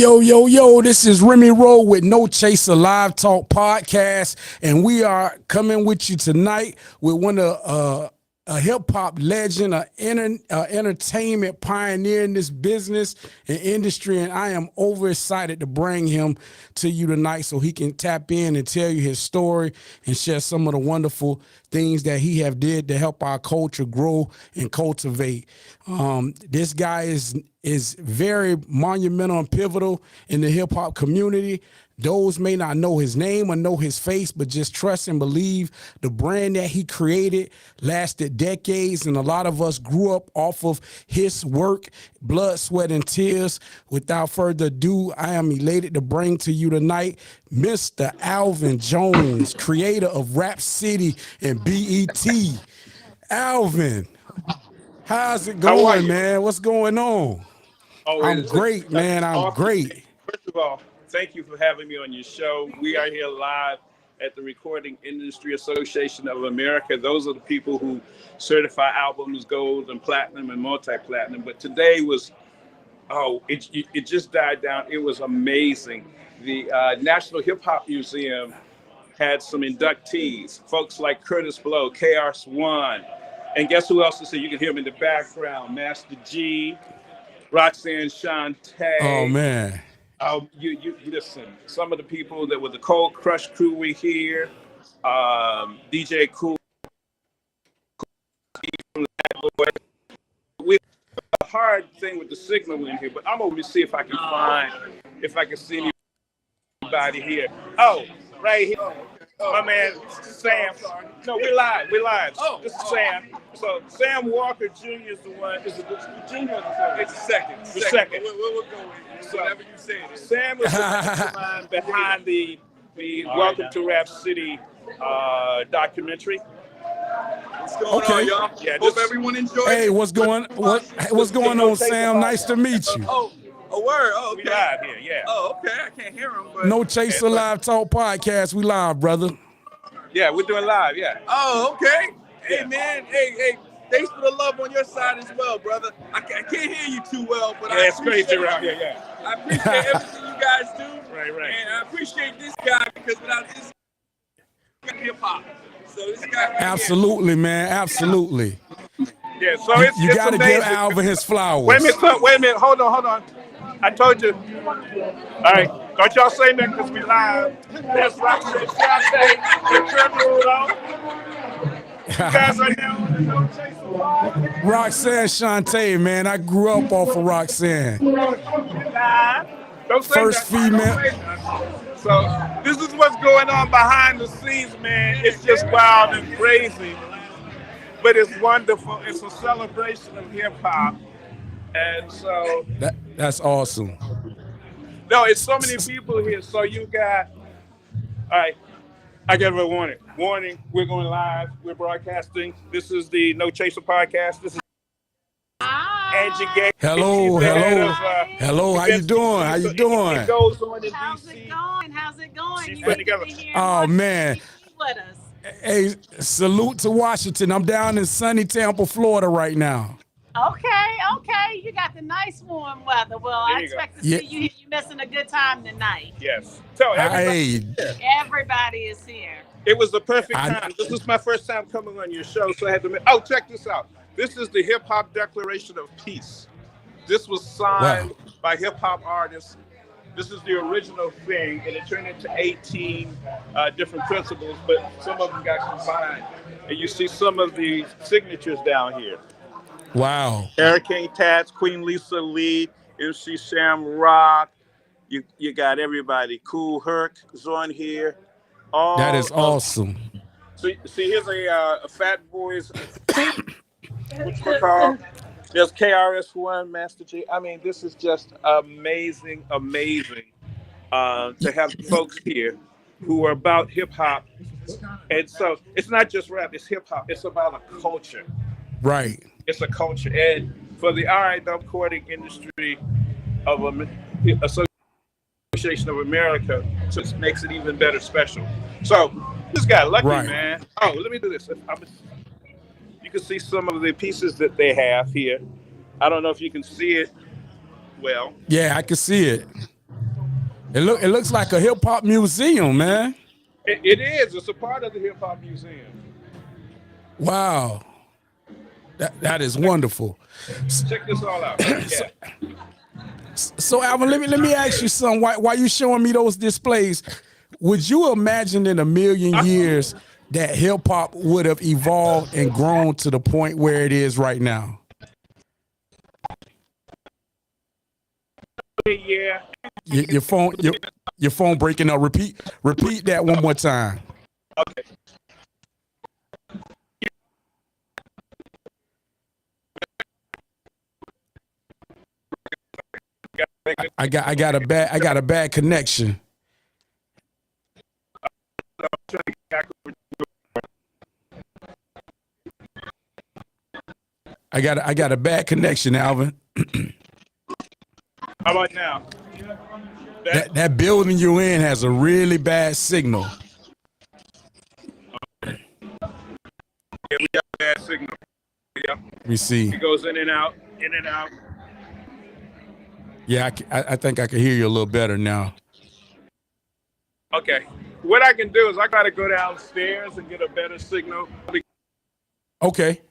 Yo, this is Remy Roe with No Chaser Live Talk Podcast, and we are coming with you tonight with one of a hip-hop legend, entertainment pioneer in this business and industry, and I am overexcited to bring him to you tonight so he can tap in and tell you his story and share some of the wonderful things that he have did to help our culture grow and cultivate. This guy is very monumental and pivotal in the hip-hop community. Those may not know his name or know his face, but just trust and believe the brand that he created lasted decades, and a lot of us grew up off of his work, blood, sweat, and tears. Without further ado, I am elated to bring to you tonight Mr. Alvin Jones, creator of Rap City and BET. Alvin, how's it going, man? What's going on? I'm great, man. I'm great. First of all, thank you for having me on your show. We are here live at the Recording Industry Association of America. Those are the people who certify albums gold and platinum and multi-platinum. But today was, it just died down. It was amazing. The National Hip Hop Museum had some inductees, folks like Curtis Blow, KRS-One, and guess who else is here? You can hear him in the background, Master G, Roxanne Shante. Oh, man. You listen, some of the people that were the Cold Crush crew we hear, DJ Cool from the Boy. We have a hard thing with the signal in here, but I'm going to see if I can see anybody here. Oh, right here. My man, Sam. No, we're live. This is Sam. So Sam Walker Jr. is the one. Is it Junior or the It's the second. The second. We'll go with whatever you say. Sam was the mastermind behind the Welcome to Rap City documentary. What's going on, y'all? Yeah, hope everyone enjoys. Hey, what's going on, Sam? Nice to meet you. A word. Oh, okay. We live here, yeah. Oh, okay. I can't hear him, but No Chaser Live Talk Podcast. We live, brother. Yeah, we're doing live, yeah. Oh, okay. Hey, Yeah. man. Hey. Thanks for the love on your side as well, brother. I can't hear you too well, but I It's appreciate crazy around here, yeah. I appreciate everything you guys do. Right. And I appreciate this guy because without this hip hop. So this guy. Absolutely, man. Absolutely. Yeah, so You got to amazing. give Alvin his flowers. Wait a minute. Hold on. I told you. All right. Don't y'all say nothing because we live. That's Roxanne and Remy Roe. You guys are here on the No Chaser Podcast. Roxanne Shante, man. I grew up off of Roxanne. Don't say First that. female. So this is what's going on behind the scenes, man. It's just wild and crazy, but it's wonderful. It's a celebration of hip hop, and so That's awesome. no, it's so many people here. So you got, all right. I got a warning. Warning. We're going live. We're broadcasting. This is the No Chaser Podcast. This is Angie Gay. Hello. How you doing? It goes on in DC. How's it going? She's You put need to together. be here Oh, in man. Washington, with us. Hey, salute to Washington. I'm down in sunny Tampa, Florida right now. Okay. You got the nice warm weather. Well, There I you go. expect to see you here. You're missing a good time tonight. Yes. So everybody, Hey, Everybody is here. it was the perfect time. This was my first time coming on your show, so I had to. Oh, check this out. This is the Hip Hop Declaration of Peace. This was signed by hip hop artists. This is the original thing, and it turned into 18 different principles, but some of them got combined. And you see some of the signatures down here. wow. Hurricane Tats, Queen Lisa Lee, MC Sam Rock. You got everybody. Cool Herc is on here. All That is awesome. So see, here's a Fat Boys. What's it called? There's KRS-One, Master G. I mean, this is just amazing to have folks here who are about hip hop. And so it's not just rap, it's hip hop. It's about a culture. Right. It's a culture. And for the RWLC Recording Industry Association of America, so it makes it even better special. So this guy, lucky man. Oh, let me do this. You can see some of the pieces that they have here. I don't know if you can see it well. Yeah, I can see it. It looks like a hip hop museum, man. It is. It's a part of the Hip Hop Museum. Wow. That is wonderful. Check this all out. So, so Alvin, let me ask you something. Why you showing me those displays? Would you imagine in a million years that hip hop would have evolved and grown to the point where it is right now? Yeah. Your phone breaking up. Repeat that one more time. Okay. I got a bad connection. I got a bad connection, Alvin. How about now? That building you're in has a really bad signal. Yeah, we got a bad signal. Yep. Let me see. It goes in and out, in and out. Yeah, I think I can hear you a little better now. Okay. What I can do is I got to go downstairs and get a better signal. Okay.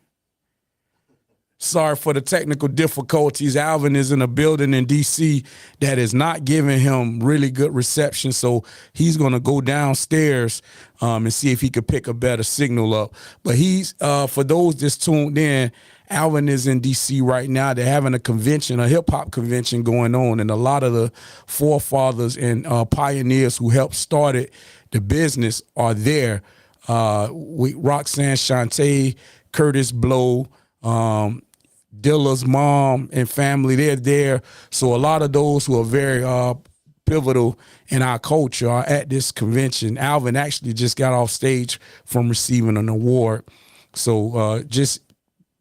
Sorry for the technical difficulties. Alvin is in a building in D.C. that is not giving him really good reception, so he's going to go downstairs and see if he could pick a better signal up. But he's for those that's tuned in, Alvin is in D.C. right now. They're having a convention, a hip-hop convention going on, and a lot of the forefathers and pioneers who helped started the business are there. Roxanne Shante, Curtis Blow, Dilla's mom and family, they're there. So a lot of those who are very pivotal in our culture are at this convention. Alvin actually just got off stage from receiving an award. So just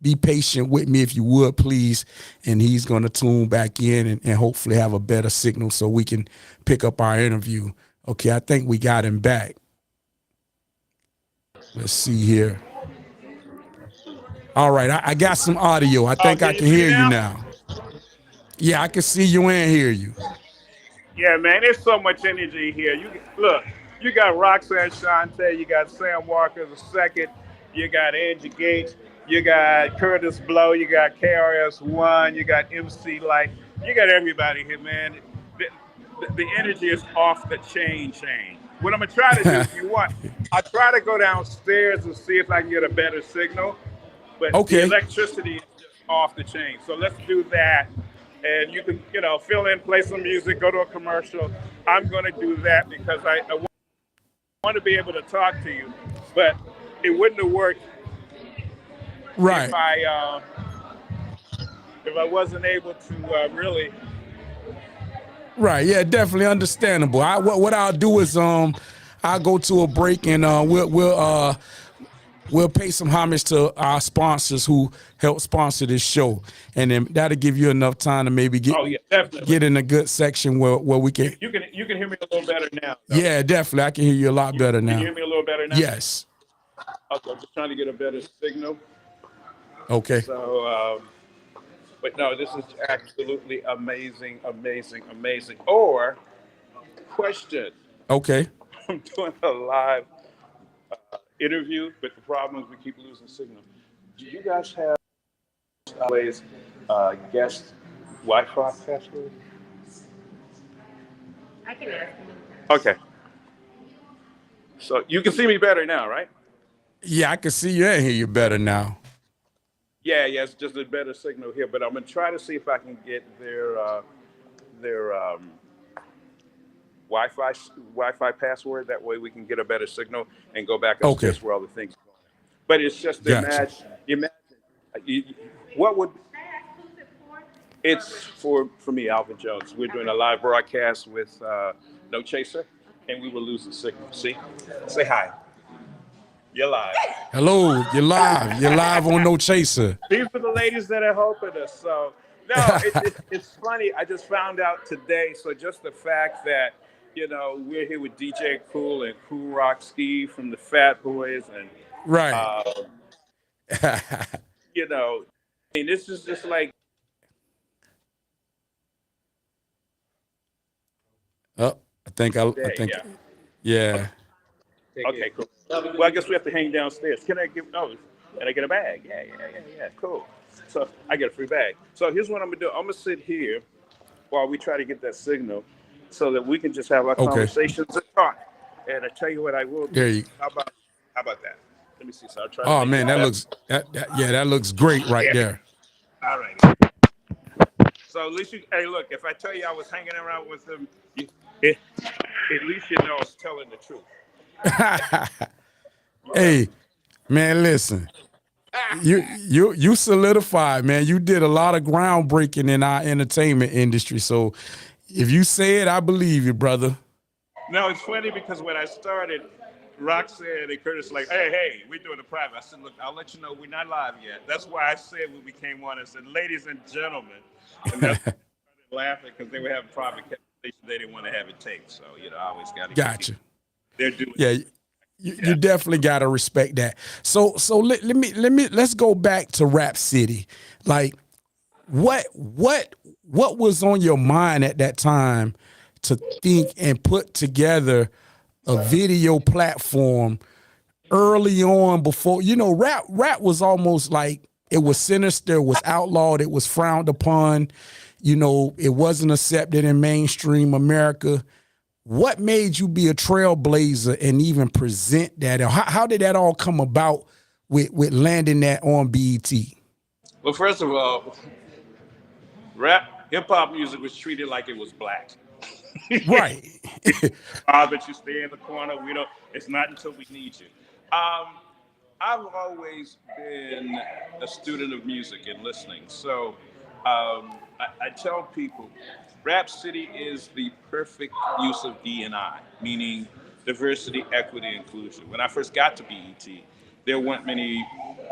be patient with me if you would, please. And he's going to tune back in and hopefully have a better signal so we can pick up our interview. Okay, I think we got him back. Let's see here. All right, I got some audio. I think I can hear you now. Yeah, I can see you and hear you. Yeah, man, there's so much energy here. Look, you got Roxanne Shante, you got Sam Walker II, you got Angie Gates, you got Curtis Blow, you got KRS-One, you got MC Light, you got everybody here, man. The energy is off the chain. What I'm gonna try to do, if you want, I'll try to go downstairs and see if I can get a better signal. But okay, the electricity is just off the chain. So let's do that. And you can, fill in, play some music, go to a commercial. I'm going to do that because I want to be able to talk to you. But it wouldn't have worked right if I wasn't able to really. Right, yeah, definitely understandable. What I'll do is I'll go to a break and we'll pay some homage to our sponsors who help sponsor this show, and then that'll give you enough time to maybe get in a good section where we can. You can hear me a little better now. Though. Yeah, definitely, I can hear you a lot better now. Can you hear me a little better now? Yes. Okay, I'm just trying to get a better signal. Okay. So, but no, this is absolutely amazing. Or question. Okay. I'm doing a live interview, but the problem is we keep losing signal. Do you guys have always guest Wi-Fi password? I can ask him. Okay. So you can see me better now, right? Yeah, I can see you and hear you better now. Yeah, it's just a better signal here, but I'm gonna try to see if I can get their Wi-Fi password. That way we can get a better signal and go back upstairs where all the things are going. But it's just imagine what would. It's for me, Alvin Jones. We're doing a live broadcast with No Chaser, and we will lose the signal. See? Say hi. You're live. Hello, you're live. You're live on No Chaser. These are the ladies that are helping us. So, no, it's funny. I just found out today. So just the fact that, we're here with DJ Cool and Cool Rock Steve from the Fat Boys. And, right. This is just like. I think, Yeah. yeah. Okay, cool. Well, I guess we have to hang downstairs. Can I give? Oh, and I get a bag? Yeah. Cool. So I get a free bag. So here's what I'm gonna do. I'm gonna sit here while we try to get that signal, so that we can just have our Okay. conversations and talk. And I tell you what, I will There do. you. How about that? Let me see. So I'll try to Oh make man, it that better. looks yeah, that looks great right Yeah. there. All right. So at least you. Hey, look. If I tell you I was hanging around with them, at least you know I was telling the truth. Hey, man, listen. You solidified, man. You did a lot of groundbreaking in our entertainment industry. So if you say it, I believe you, brother. No, it's funny because when I started, Roxanne and Curtis like, hey, we're doing a private. I said, look, I'll let you know we're not live yet. That's why I said when we came on, I said, ladies and gentlemen, and that's why they started laughing because they were having private conversations. They didn't want to have it taped, so I always got to. Gotcha. They're doing. Yeah, you definitely gotta respect that. So let's go back to Rap City. Like, what was on your mind at that time to think and put together a video platform early on before, rap was almost like it was sinister, it was outlawed, it was frowned upon, it wasn't accepted in mainstream America. What made you be a trailblazer and even present that? How did that all come about with landing that on BET? Well, first of all, hip hop music was treated like it was black. Right. But you stay in the corner. It's not until we need you. I've always been a student of music and listening. So I tell people, Rap City is the perfect use of D&I, meaning diversity, equity, inclusion. When I first got to BET, there weren't many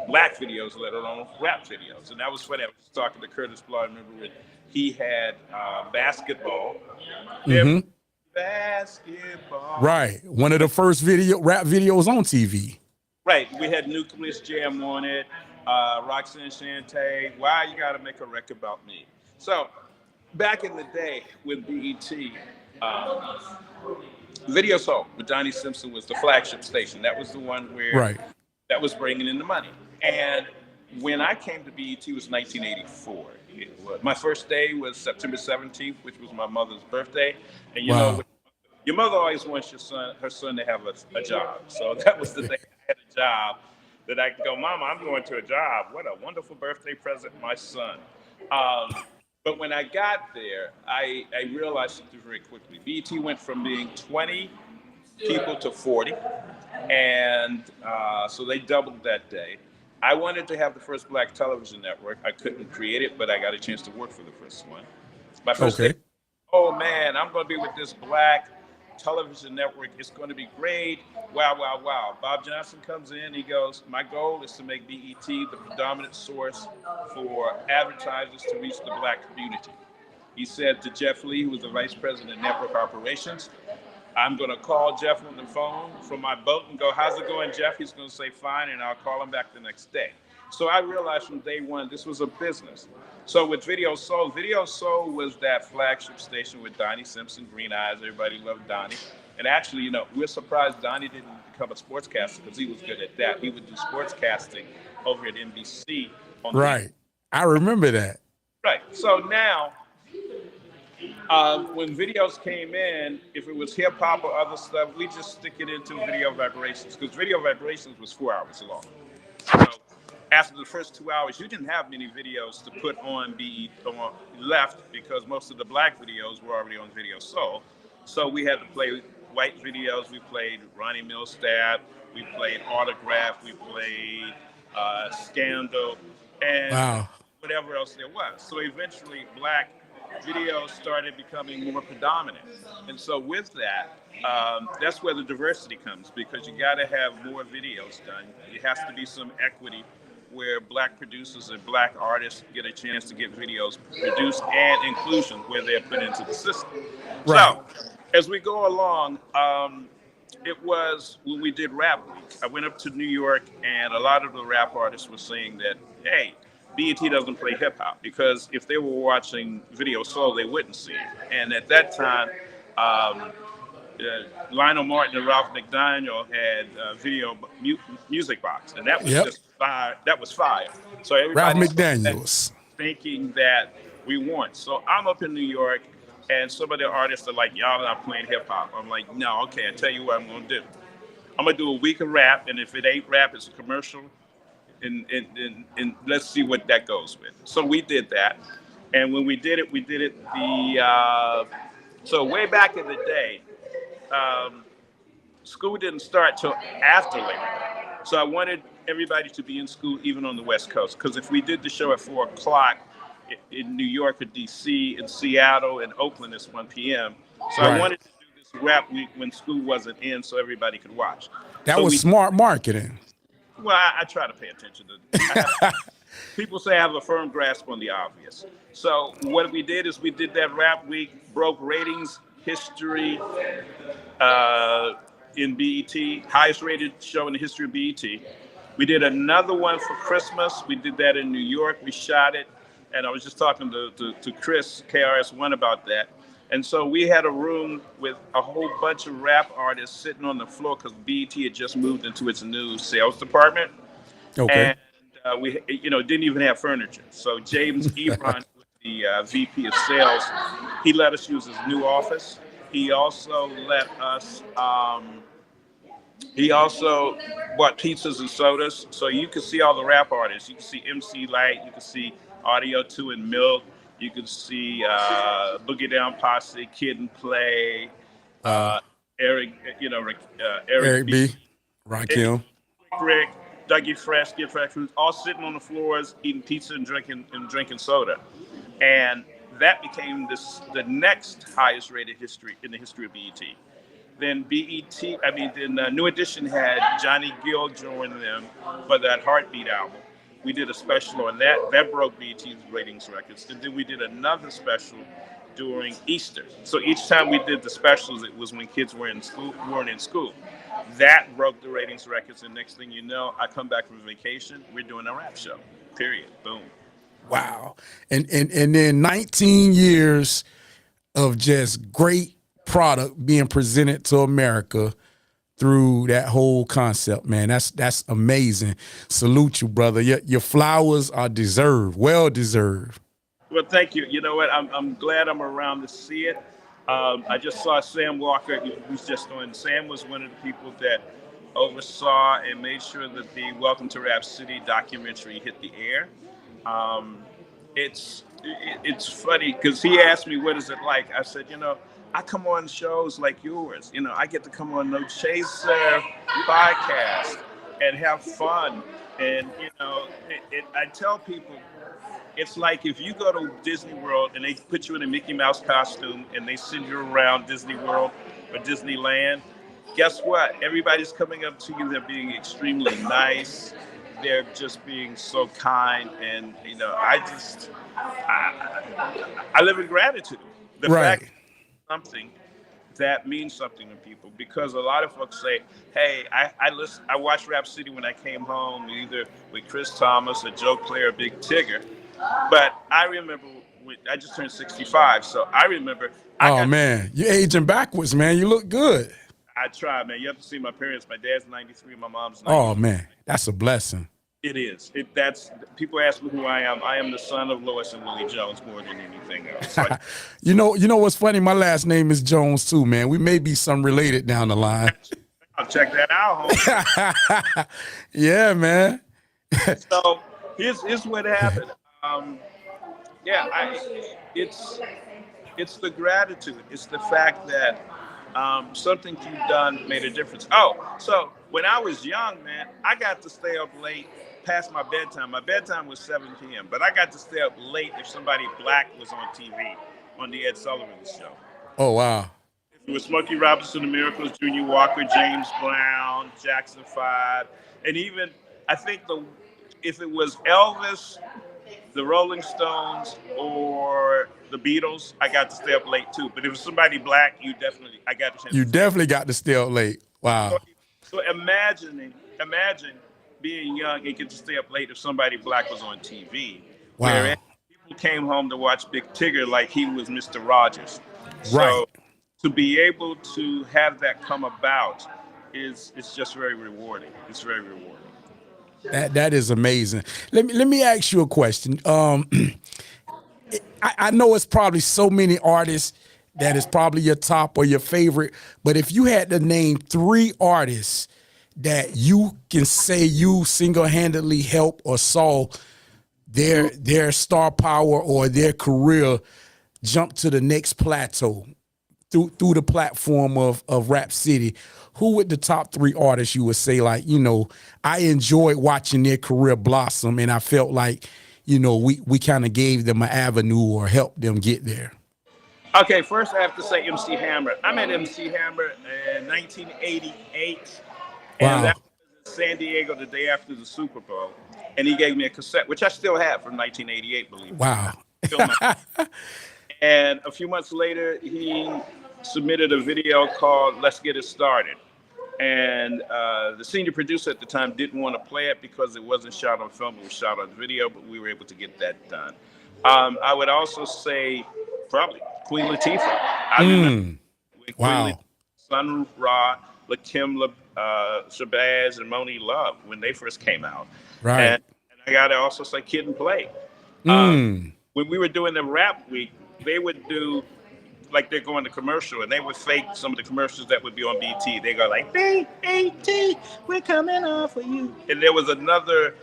black videos, let alone rap videos. And that was funny. I was talking to Curtis Blow. I remember he had basketball. Mm-hmm. Basketball. Right. One of the first rap videos on TV. Right. We had Nucleus Jam on it, Roxanne Shante, Why You Gotta Make a Record About Me. So back in the day with BET, Video Soul with Donnie Simpson was the flagship station. That was the one where that was bringing in the money. And when I came to BET, it was 1984. My first day was September 17th, which was my mother's birthday. And you know, your mother always wants her son to have a job. So that was the day I had a job that I could go, Mama, I'm going to a job. What a wonderful birthday present, my son. But when I got there, I realized something very quickly. BET went from being 20 people to 40. And so they doubled that day. I wanted to have the first black television network. I couldn't create it, but I got a chance to work for the first one. My first day, oh man, I'm going to be with this black television network. It's going to be great. Wow. Bob Johnson comes in. He goes, my goal is to make BET the predominant source for advertisers to reach the black community. He said to Jeff Lee, who was the vice president of network operations, I'm going to call Jeff on the phone from my boat and go, how's it going, Jeff? He's going to say, fine, and I'll call him back the next day. So I realized from day one, this was a business. So with Video Soul was that flagship station with Donnie Simpson, Green Eyes. Everybody loved Donnie. And actually, we're surprised Donnie didn't become a sportscaster because he was good at that. He would do sportscasting over at NBC. Right. I remember that. Right. So now, when videos came in, if it was hip hop or other stuff, we just stick it into Video Vibrations because Video Vibrations was 4 hours long. So after the first 2 hours, you didn't have many videos to put on left because most of the black videos were already on Video Soul. So we had to play white videos. We played Ronnie Milstab. We played Autograph. We played Scandal and whatever else there was. So eventually, black videos started becoming more predominant. And so with that, that's where the diversity comes because you got to have more videos done. It has to be some equity where black producers and black artists get a chance to get videos produced and inclusion where they're put into the system. Right. So as we go along, it was when we did Rap Week. I went up to New York and a lot of the rap artists were saying that, hey, BET doesn't play hip hop because if they were watching Video Soul, they wouldn't see it. And at that time, Lionel Martin and Ralph McDaniel had music box, and that was Yep. just fire. That was fire. So Ralph everybody McDaniels. thinking that we won. So I'm up in New York, and some of the artists are like, "Y'all not playing hip hop." I'm like, "No, okay. I tell you what I'm gonna do. I'm gonna do a week of rap, and if it ain't rap, it's a commercial, and let's see what that goes with." So we did that, and when we did it so way back in the day. School didn't start till after Labor Day. So I wanted everybody to be in school, even on the West Coast, because if we did the show at 4 o'clock in New York or DC, in Seattle and Oakland, it's 1 p.m. So Right. I wanted to do this rap week when school wasn't in so everybody could watch. That So was smart marketing. Well, I try to pay attention to people say I have a firm grasp on the obvious. So what we did is we did that rap week, broke ratings, history, in BET, highest rated show in the history of BET. We did another one for Christmas. We did that in New York. We shot it. And I was just talking to Chris, KRS-One, about that. And so we had a room with a whole bunch of rap artists sitting on the floor because BET had just moved into its new sales department. Okay. And we, didn't even have furniture. So James Ebron, the VP of sales, he let us use his new office. He also let us, he also bought pizzas and sodas. So you could see all the rap artists. You could see MC Light, you could see Audio 2 and Milk, you could see Boogie Down Posse, Kid and Play, Eric, Eric B. Rakim. Rick, Dougie Fresh, Kid Fresh, all sitting on the floors eating pizza and drinking soda. And that became the next highest rated history in the history of BET. Then New Edition had Johnny Gill join them for that Heartbeat album. We did a special on that. That broke BET's ratings records. And then we did another special during Easter. So each time we did the specials, it was when kids weren't in school. That broke the ratings records. And next thing you know, I come back from vacation. We're doing a rap show. Period. Boom. Wow. And then 19 years of just great product being presented to America through that whole concept, man. That's amazing. Salute you, brother. Your flowers are deserved, well deserved. Well, thank you. You know what? I'm glad I'm around to see it. I just saw Sam Walker, who's just on. Sam was one of the people that oversaw and made sure that the Welcome to Rap City documentary hit the air. It's funny because he asked me, what is it like? I said, I come on shows like yours. I get to come on No Chaser podcast and have fun. And, I tell people, it's like if you go to Disney World and they put you in a Mickey Mouse costume and they send you around Disney World or Disneyland, guess what? Everybody's coming up to you. They're being extremely nice. They're just being so kind. And, I live in gratitude. The right. fact something that means something to people, because a lot of folks say, hey, I watched Rap City when I came home, either with Chris Thomas or Joe Clay or Big Tigger. But I remember, I just turned 65, so I remember. Man, you're aging backwards, man. You look good. I try, man. You have to see my parents. My dad's 93, my mom's 93. Oh, man, that's a blessing. It is. People ask me who I am. I am the son of Lois and Willie Jones more than anything else. You know what's funny? My last name is Jones too, man. We may be some related down the line. I'll check that out, homie. Yeah, man. So here's what happened. It's the gratitude. It's the fact that something you've done made a difference. Oh, so when I was young, man, I got to stay up late past my bedtime. My bedtime was 7 p.m., but I got to stay up late if somebody black was on TV on the Ed Sullivan Show. Oh, wow. It was Smokey Robinson, The Miracles, Junior Walker, James Brown, Jackson 5, and even, I think if it was Elvis, the Rolling Stones, or the Beatles, I got to stay up late too. But if it was somebody black, I got the chance. You definitely got to stay up late. Wow. So imagine being young and get to stay up late if somebody black was on TV. Wow. Where people came home to watch Big Tigger like he was Mr. Rogers. Right. to be able to have that come about is just very rewarding. It's very rewarding. That is amazing. Let me ask you a question. I know it's probably so many artists that is probably your top or your favorite, but if you had to name 3 artists that you can say you single-handedly helped or saw their star power or their career jump to the next plateau through the platform of Rap City, who would the top 3 artists you would say, like, you know, I enjoyed watching their career blossom and I felt like, you know, we kind of gave them an avenue or helped them get there? Okay, first I have to say MC Hammer. I met MC Hammer in 1988, and that was in San Diego the day after the Super Bowl. And he gave me a cassette, which I still have from 1988, believe it or not. And a few months later, he submitted a video called Let's Get It Started. And the senior producer at the time didn't want to play it because it wasn't shot on film, it was shot on video, but we were able to get that done. I would also say probably Queen Latifah. I remember when Queen Latifah, Sun Ra, Lakim, Shabazz, and Moni Love, when they first came out. Right. And I got to also say Kid and Play. When we were doing the Rap Week, they would do, like they're going to commercial, and they would fake some of the commercials that would be on BT. They go like, BT, we're coming off of you. And there was another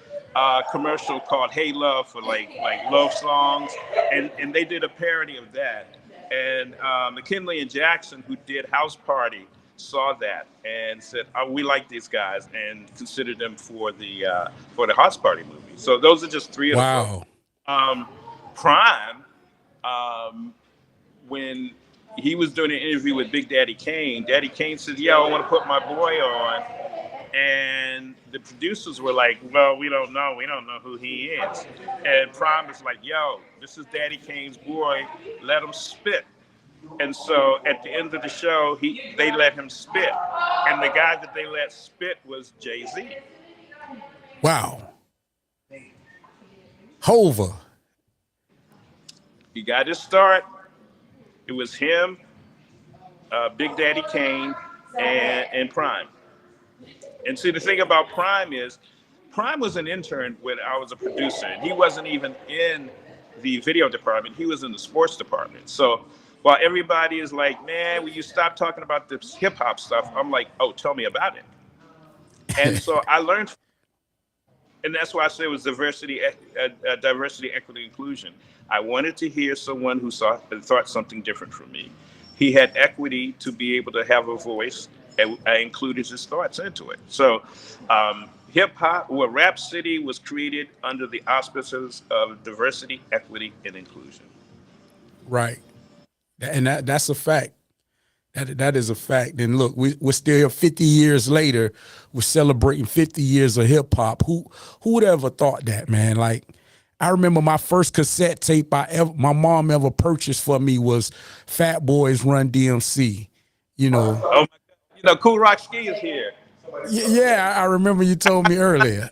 commercial called Hey Love for like love songs, and they did a parody of that. And McKinley and Jackson, who did House Party, saw that and said, oh, we like these guys, and considered them for the House Party movie. So those are just 3 of them. Prime, when he was doing an interview with Big Daddy Kane said, yeah, I want to put my boy on. And the producers were like, well, we don't know who he is. And Prime was like, yo, this is Daddy Kane's boy, let him spit. And so at the end of the show, they let him spit. And the guy that they let spit was Jay-Z. Wow. Hova. He got his start. It was him, Big Daddy Kane, and Prime. And see, the thing about Prime is, Prime was an intern when I was a producer, and he wasn't even in the video department. He was in the sports department. So while everybody is like, man, will you stop talking about this hip hop stuff? I'm like, oh, tell me about it. And so I learned, and that's why I say it was diversity, equity, inclusion. I wanted to hear someone who thought something different from me. He had equity to be able to have a voice, and I included his thoughts into it. So Rap City was created under the auspices of diversity, equity, and inclusion. Right. And that's a fact. That is a fact. And look, we're still here 50 years later. We're celebrating 50 years of hip hop. Who would ever thought that, man? Like, I remember my first cassette tape my mom ever purchased for me was Fat Boys Run DMC. You know. Oh my God. You know, Cool Rock Ski is here. Yeah, I remember you told me earlier. I didn't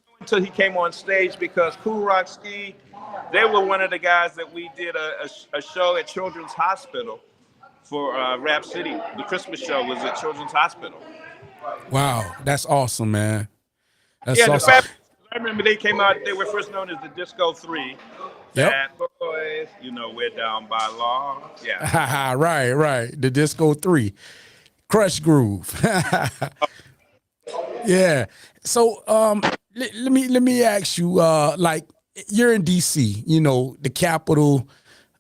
know until he came on stage, because Cool Rock Ski, they were one of the guys that we did a show at Children's Hospital for Rap City. The Christmas show was at Children's Hospital. Wow, that's awesome, man. That's awesome. I remember they came out, they were first known as the Disco 3. Yep. Bad Boys, you know, we're down by law. Yeah. Right. The Disco 3. Crush Groove. Yeah. So let me ask you, like, you're in DC, you know, the capital,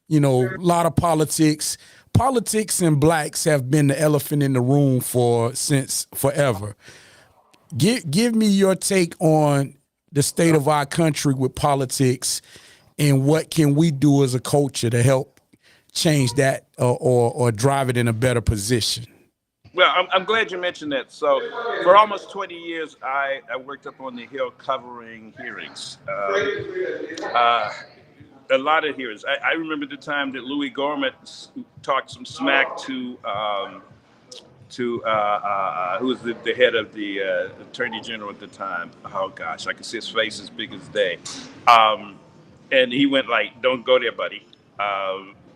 you know, a lot of politics. Politics and blacks have been the elephant in the room since forever. Give me your take on the state of our country with politics, and what can we do as a culture to help change that or drive it in a better position? Well, I'm glad you mentioned that. So for almost 20 years, I worked up on the Hill covering hearings. A lot of hearings. I remember the time that Louis Gohmert talked some smack to who was the head of the Attorney General at the time. Oh gosh, I can see his face as big as day. And he went like, "Don't go there, buddy."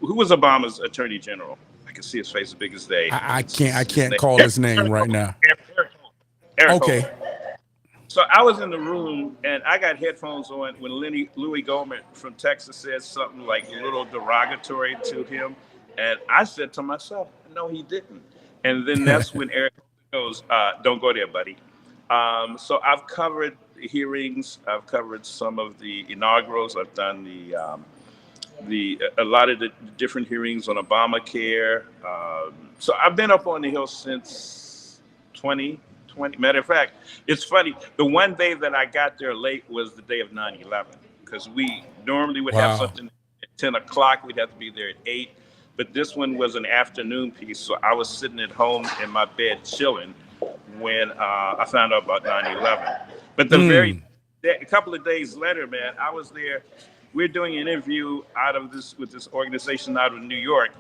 Who was Obama's Attorney General? I can see his face as big as day. I can't call his name right now. Eric Okay. Holman. So I was in the room and I got headphones on when Louis Goldman from Texas said something like a little derogatory to him. And I said to myself, no, he didn't. And then that's when Eric goes, don't go there, buddy. So I've covered hearings. I've covered some of the inaugurals. I've done a lot of the different hearings on Obamacare. So I've been up on the Hill since 2020. Matter of fact, it's funny. The one day that I got there late was the day of 9/11, because we normally would have something at 10 o'clock. We'd have to be there at 8. But this one was an afternoon piece. So I was sitting at home in my bed chilling when I found out about 9/11. But a couple of days later, man, I was there. We're doing an interview with this organization out of New York.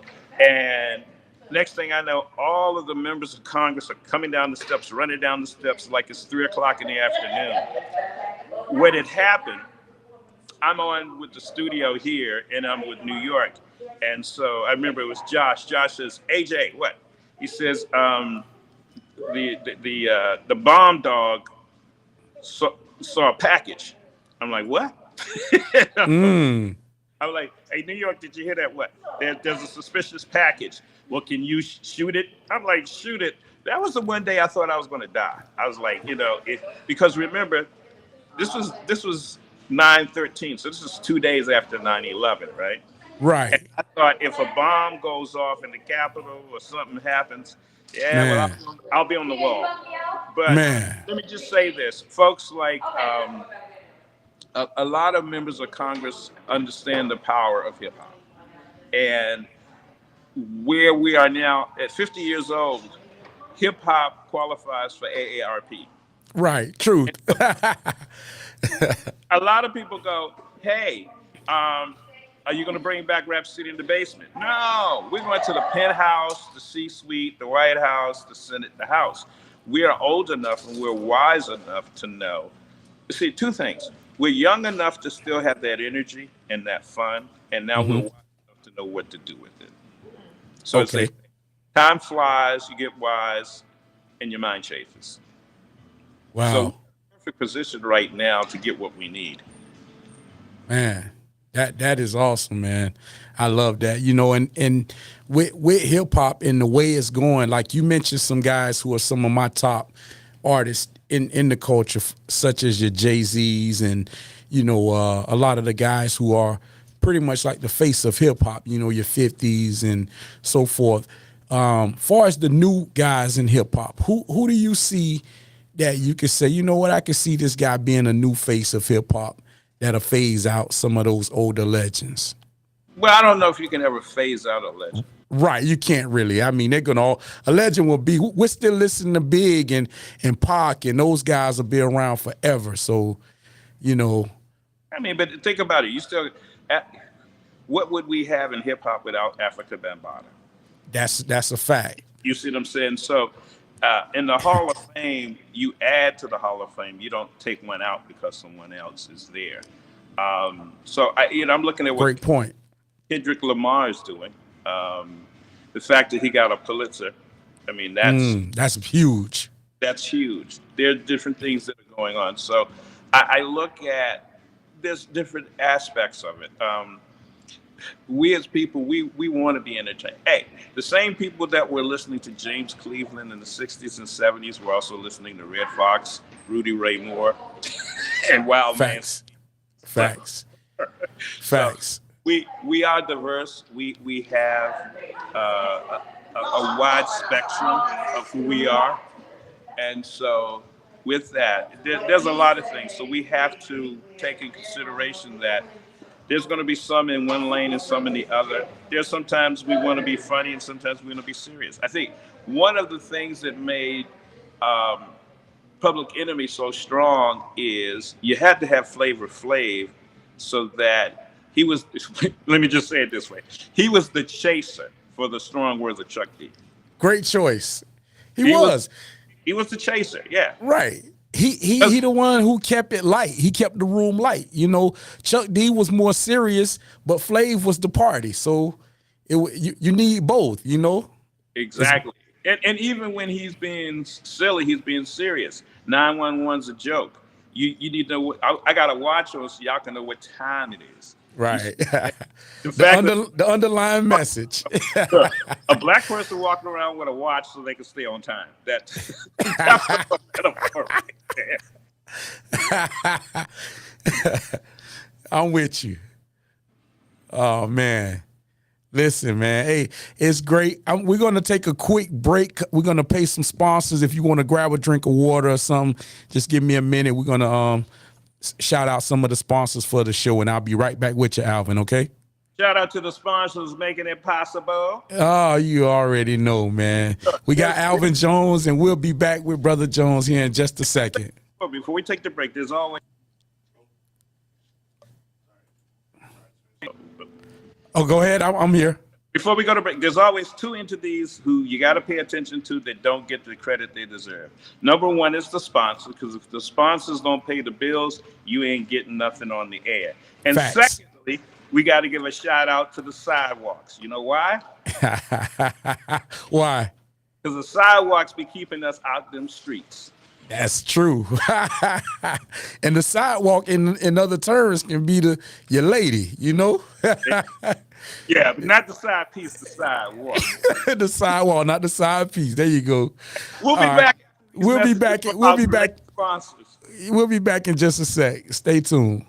And next thing I know, all of the members of Congress are coming down the steps, running down the steps like it's 3 o'clock in the afternoon. What had happened, I'm on with the studio here and I'm with New York. And so I remember it was Josh. Josh says, AJ, what? He says, the bomb dog saw a package. I'm like, what? I'm like, hey, New York, did you hear that? What? There's a suspicious package. Well, can you shoot it? I'm like, shoot it. That was the one day I thought I was going to die. I was like, because remember, this was 9/13, so this is 2 days after 9/11, right? Right. And I thought if a bomb goes off in the Capitol or something happens, well, I'll be on the wall. But let me just say this, folks, like a lot of members of Congress understand the power of hip hop, and where we are now at 50 years old, hip hop qualifies for AARP. Right. Truth. A lot of people go, hey, are you going to bring back Rap City in the Basement? No, we're going to the penthouse, the C-suite, the White House, the Senate, the House. We are old enough and we're wise enough to know. See, two things. We're young enough to still have that energy and that fun, and now we're wise enough to know what to do with it. So it's like, time flies, you get wise, and your mind changes. Wow. So we're in a perfect position right now to get what we need. Man, that is awesome, man. I love that. And with hip hop and the way it's going, like you mentioned some guys who are some of my top artists in the culture, such as your Jay-Z's and, a lot of the guys who are pretty much like the face of hip hop, your 50s and so forth. Far as the new guys in hip hop, who do you see that you could say, I could see this guy being a new face of hip hop that'll phase out some of those older legends? Well, I don't know if you can ever phase out a legend. Right, you can't really. I mean, a legend will be. We're still listening to Big and Pac, and those guys will be around forever. So, I mean, but think about it. You still, what would we have in hip hop without Africa Bambaataa? That's a fact. You see what I'm saying? So, in the Hall of Fame, you add to the Hall of Fame. You don't take one out because someone else is there. So I'm looking at what great point Kendrick Lamar is doing. The fact that he got a Pulitzer, I mean, that's huge. That's huge. There are different things that are going on. So I look at there's different aspects of it. We as people, we want to be entertained. Hey, the same people that were listening to James Cleveland in the 60s and 70s were also listening to Red Fox, Rudy Ray Moore, and Wild Man. Facts. So we are diverse. We have a wide spectrum of who we are. And so with that, there's a lot of things. So we have to take in consideration that there's going to be some in one lane and some in the other. There's sometimes we want to be funny and sometimes we want to be serious. I think one of the things that made Public Enemy so strong is you had to have Flavor Flav so that he was, let me just say it this way, he was the chaser for the strong words of Chuck D. Great choice. He was the chaser, yeah. Right. He the one who kept it light. He kept the room light. Chuck D was more serious, but Flav was the party. So, You need both, you know. Exactly. And even when he's being silly, he's being serious. 911's a joke. You need to know. I got to watch on so y'all can know what time it is. Right. In fact, The underlying message. a black person walking around with a watch so they can stay on time. That's a metaphor right there. I'm with you. Oh man. Listen, man. Hey, it's great. We're going to take a quick break. We're going to pay some sponsors. If you want to grab a drink of water or something, just give me a minute. We're going to shout out some of the sponsors for the show, and I'll be right back with you, Alvin, okay? Shout out to the sponsors making it possible. Oh, you already know, man. We got Alvin Jones, and we'll be back with Brother Jones here in just a second. Before we take the break, there's always... Oh, go ahead. I'm here. Before we go to break, there's always two entities who you got to pay attention to that don't get the credit they deserve. Number one is the sponsor, because if the sponsors don't pay the bills, you ain't getting nothing on the air. And Facts. secondly, we got to give a shout out to the sidewalks. You know why? Why? Because the sidewalks be keeping us out them streets. That's true. And the sidewalk in other terms can be your lady, you know? Yeah, but not the side piece, the sidewalk. The sidewalk, not the side piece. There you go. We'll be back. We'll be back. We'll be back. Sponsors. We'll be back in just a sec. Stay tuned.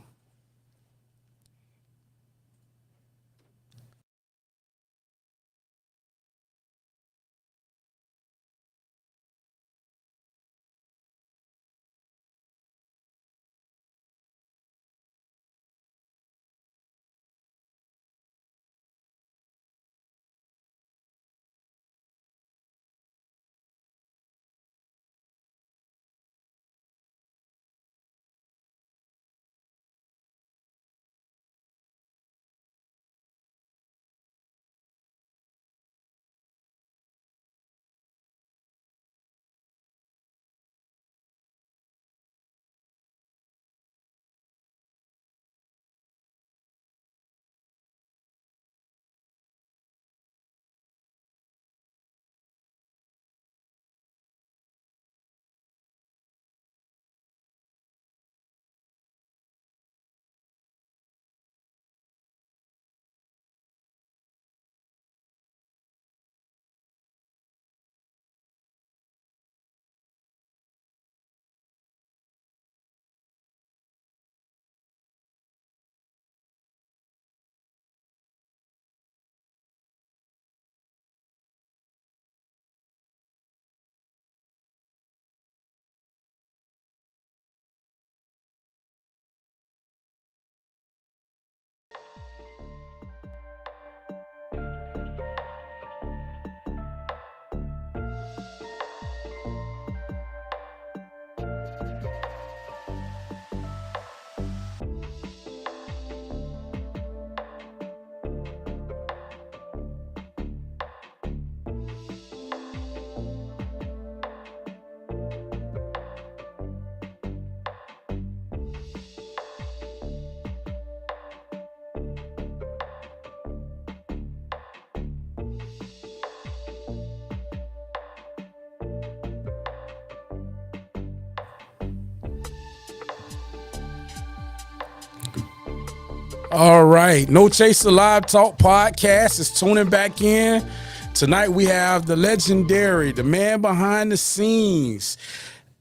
All right. No Chaser Live Talk Podcast is tuning back in. Tonight we have the legendary, the man behind the scenes,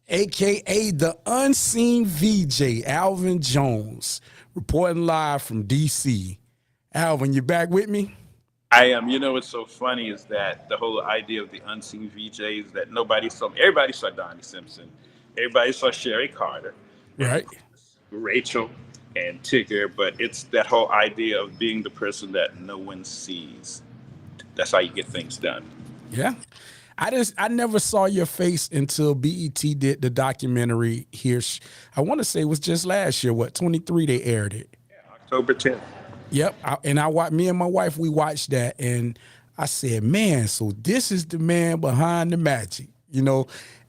a.k.a. the unseen VJ, Alvin Jones, reporting live from D.C. Alvin, you back with me? I am. You know what's so funny is that the whole idea of the unseen VJ is that everybody saw Donnie Simpson. Everybody saw Sherry Carter. Right. Rachel and Tigger, but it's that whole idea of being the person that no one sees. That's how you get things done. Yeah. I never saw your face until BET did the documentary here. I want to say it was just last year, 23 they aired it. Yeah, October 10th. Yep. Me and my wife, we watched that, and I said, man, so this is the man behind the magic, you know?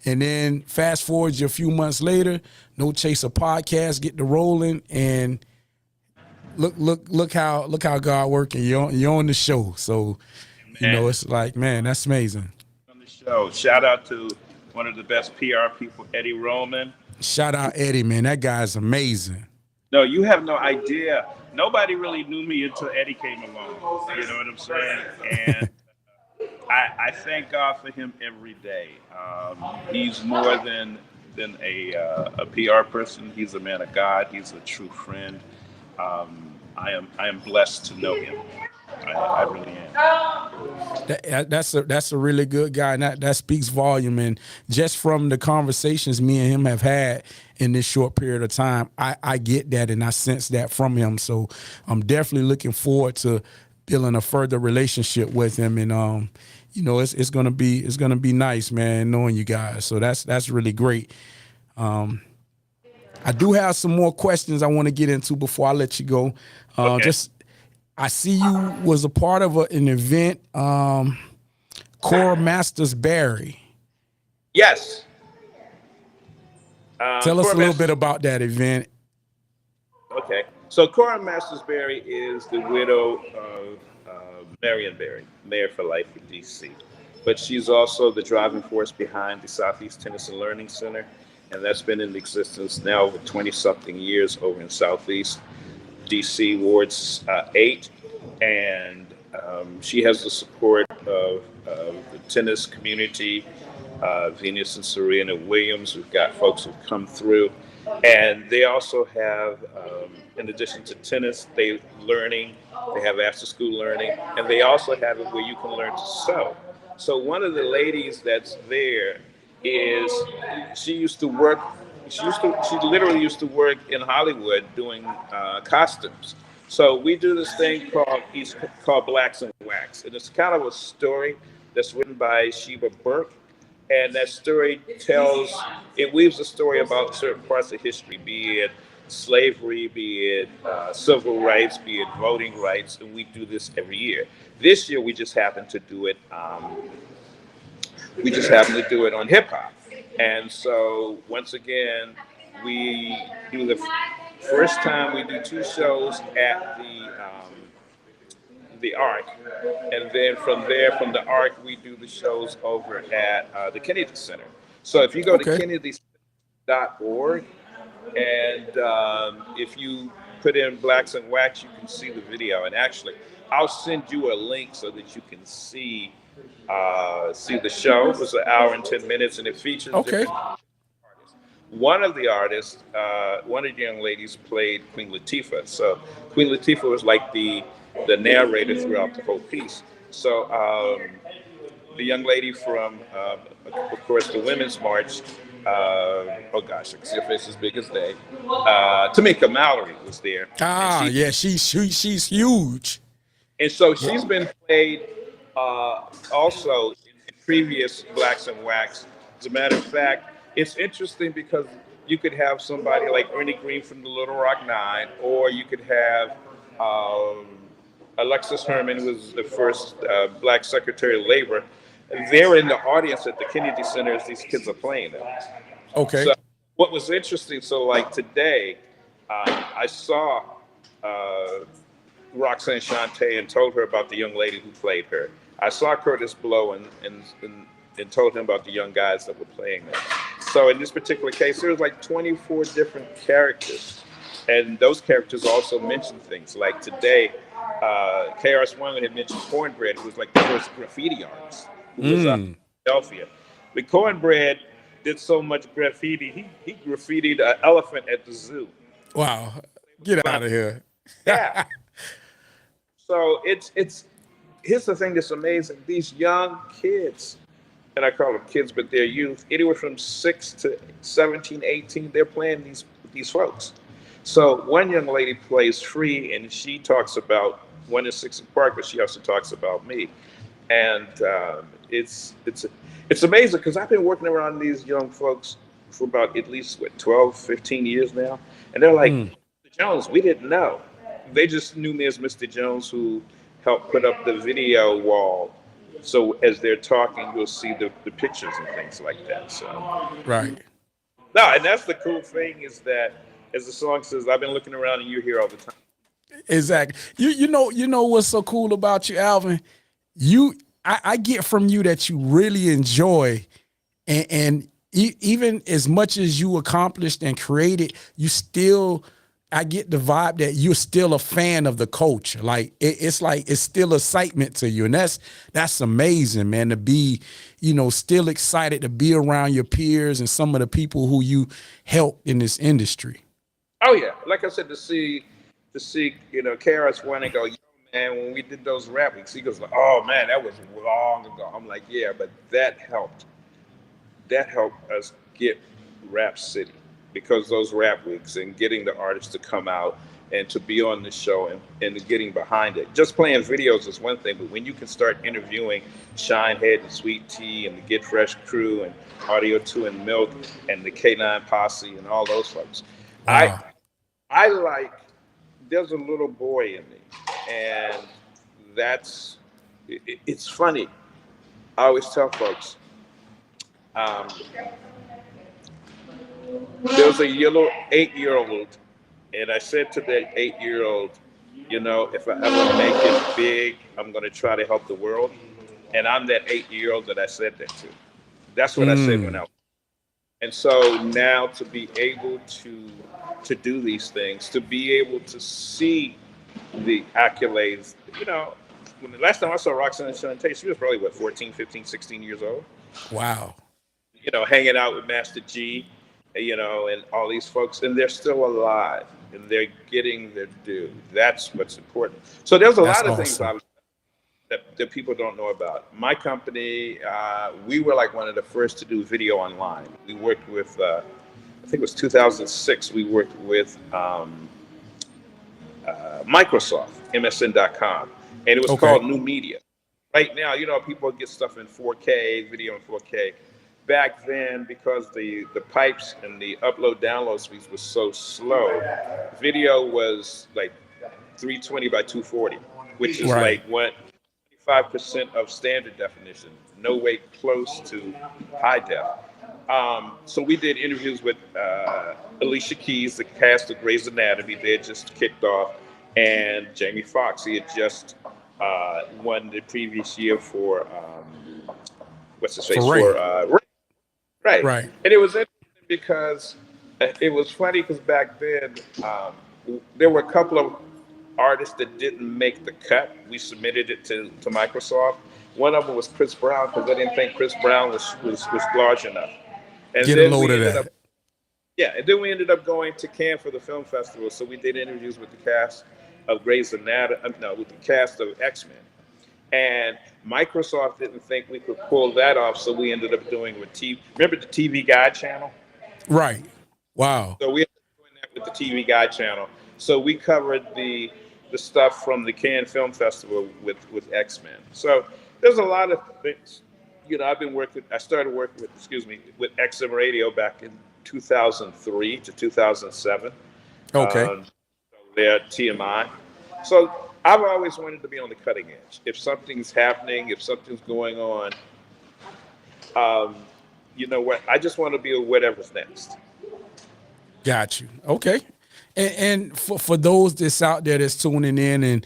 And then fast forward you a few months later, No Chaser podcast get to rolling, and look how God working. You're on the show, so Man, it's like, man, that's amazing. on the show. Shout out to one of the best PR people, Eddie Roman. Shout out Eddie, man. That guy's amazing. No, you have no idea. Nobody really knew me until Eddie came along. You know what I'm saying? And I thank God for him every day. He's more than a PR person. He's a man of God. He's a true friend. I am blessed to know him. I really am. That's a really good guy, and that speaks volume. And just from the conversations me and him have had in this short period of time, I get that and I sense that from him. So I'm definitely looking forward to building a further relationship with him. And it's gonna be nice, man, knowing you guys. So that's really great. I do have some more questions I want to get into before I let you go. Okay. I see you was a part of an event, Cora Masters Barry. Yes. Tell us Cora a little bit about that event. Okay. So Cora Masters Barry is the widow of Marion Barry, Mayor for Life of DC. But she's also the driving force behind the Southeast Tennis and Learning Center. And that's been in existence now over 20-something years over in Southeast DC Wards 8. And she has the support of the tennis community, Venus and Serena Williams. We've got folks who've come through. And they also have, in addition to tennis, they have after school learning, and they also have it where you can learn to sew. So one of the ladies that's there she literally used to work in Hollywood doing costumes. So we do this thing called Blacks in Wax. And it's kind of a story that's written by Sheba Burke. And that story weaves a story about certain parts of history, be it slavery, be it civil rights, be it voting rights. And we do this every year. This year, we just happened to do it. On hip hop. And so once again, we do the first time we do 2 shows at the Arc, and then from from the Arc, we do the shows over at the Kennedy Center. So if you go to kennedy.org, and if you put in Blacks in Wax, you can see the video. And actually, I'll send you a link so that you can see the show. It was an hour and 10 minutes, and it features different artists. One of the artists, one of the young ladies, played Queen Latifah. So Queen Latifah was like the narrator throughout the whole piece. So the young lady from, of course, the Women's March, oh gosh, I can see her face as big as day. Tamika Mallory was there. She's huge. And so she's been played also in previous Blacks in Wax. As a matter of fact, it's interesting because you could have somebody like Ernie Green from the Little Rock Nine, or you could have Alexis Herman, who was the first Black Secretary of Labor. They're in the audience at the Kennedy Center as these kids are playing them. Okay. So what was interesting, like today, I saw Roxanne Shante and told her about the young lady who played her. I saw Curtis Blow and told him about the young guys that were playing them. So in this particular case, there was like 24 different characters. And those characters also mentioned things. Like today, KRS-One had mentioned Cornbread, who was like the first graffiti artist, who was out in Philadelphia. But Cornbread did so much graffiti, he graffitied an elephant at the zoo. Wow. Get out of here. Yeah. So here's the thing that's amazing. These young kids, and I call them kids, but they're youth, anywhere from 6 to 17, 18, they're playing these folks. So one young lady plays Free, and she talks about 1 and 6 in Park, but she also talks about me. And it's amazing because I've been working around these young folks for about at least 12, 15 years now. And they're like, Mr. Jones, we didn't know. They just knew me as Mr. Jones, who helped put up the video wall. So as they're talking, you'll see the pictures and things like that. So right. No, and that's the cool thing is that, as the song says, I've been looking around and you're here all the time. Exactly. You know what's so cool about you, Alvin? I get from you that you really enjoy, and even as much as you accomplished and created, you still, I get the vibe that you're still a fan of the culture. Like it's like it's still excitement to you, and that's amazing, man. To be, still excited to be around your peers and some of the people who you help in this industry. Oh yeah, like I said, to see, Kara's one and go, yo, man, when we did those rap weeks, he goes, oh man, that was long ago. I'm like, yeah, but that helped. That helped us get Rap City because those rap weeks and getting the artists to come out and to be on the show and getting behind it. Just playing videos is one thing, but when you can start interviewing Shinehead and Sweet Tea and the Get Fresh crew and Audio 2 and Milk and the K9 Posse and all those folks, I Wow. I like. There's a little boy in me, and that's. It's funny. I always tell folks. Um, there's a yellow 8-year-old, and I said to that 8-year-old, if I ever make it big, I'm going to try to help the world. And I'm that 8-year-old that I said that to. That's what I said when I was. And so now to be able to do these things, to be able to see the accolades, when the last time I saw Roxanne Shante, she was probably 14, 15, 16 years old. Wow. Hanging out with Master G, and all these folks, and they're still alive and they're getting their due. That's what's important. So there's a That's lot of things awesome. that people don't know about. My company, we were like one of the first to do video online. We worked with, I think it was 2006, we worked with Microsoft, MSN.com, and it was Okay. called New Media. Right now, people get stuff in 4K, video in 4K. Back then, because the pipes and the upload download speeds was so slow, video was like 320 by 240, which is Right. like 5% of standard definition, no way close to high def. So we did interviews with Alicia Keys, the cast of Grey's Anatomy. They had just kicked off, and Jamie Foxx. He had just won the previous year for what's his face For Ray. for Ray. Right, Right. and it was interesting because it was funny because back then there were a couple of artists that didn't make the cut. We submitted it to Microsoft. One of them was Chris Brown because I didn't think Chris Brown was large enough. And Get a then load we of ended up, that. yeah, and then we ended up going to Cannes for the film festival. So we did interviews with the cast of Grey's Anatomy, no, with the cast of X-Men. And Microsoft didn't think we could pull that off, so we ended up doing with TV. Remember the TV Guide channel? Right. Wow. So we ended up doing that with the TV Guide channel. So we covered the stuff from the Cannes Film Festival with X-Men. So there's a lot of things. I started working with XM Radio back in 2003 to 2007. Okay. So they're TMI. So I've always wanted to be on the cutting edge. If something's happening, if something's going on, you know what? I just want to be whatever's next. Got you. Okay. And for those that's out there that's tuning in and,